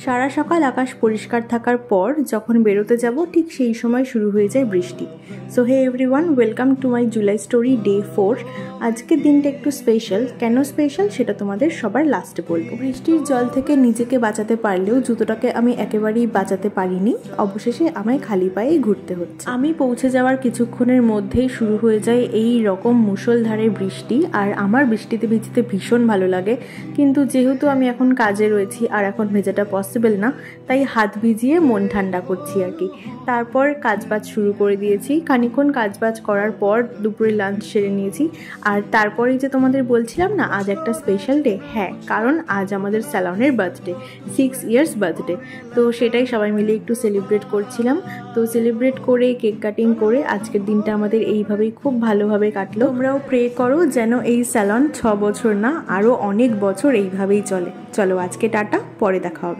সারা সকাল আকাশ পরিষ্কার থাকার পর যখন বেরোতে যাব ঠিক সেই সময় শুরু হয়ে যায় বৃষ্টি। So hey everyone, welcome to my July story day 4। আজকের দিনটা একটু স্পেশাল। কেন স্পেশাল সেটা তোমাদের সবার লাস্টে বলবো। বৃষ্টির জল থেকে নিজেকে বাঁচাতে পারলেও জুতোটাকে আমি একেবারেই বাঁচাতে পারিনি। অবশেষে আমায় খালি পায়েই ঘুরতে হচ্ছে। আমি পৌঁছে যাওয়ার কিছুক্ষণের মধ্যেই শুরু হয়ে যায় এই রকম মুষলধারে বৃষ্টি। আর আমার বৃষ্টিতে ভিজতে ভীষণ ভালো লাগে, কিন্তু যেহেতু আমি এখন কাজে রয়েছি আর এখন ভেজাটা পসিবল না, তাই হাত ভিজিয়ে মন ঠান্ডা করছি আর কি। তারপর কাজবাজ শুরু করে দিয়েছি। খানিকক্ষণ কাজবাজ করার পর দুপুরে লাঞ্চ সেরে নিয়েছি। আর তারপরেই যে তোমাদের বলছিলাম না আজ একটা স্পেশাল ডে, হ্যাঁ, কারণ আজ আমাদের স্যালনের বার্থডে, 6 ইয়ার্স বার্থডে। তো সেটাই সবাই মিলে একটু সেলিব্রেট করছিলাম। তো সেলিব্রেট করে কেক কাটিং করে আজকের দিনটা আমাদের এইভাবেই খুব ভালোভাবে কাটলো। তোমরাও প্রে করো যেন এই স্যালন 6 বছর না আরও অনেক বছর এইভাবেই চলে। চলো আজকে টাটা, পরে দেখা হবে।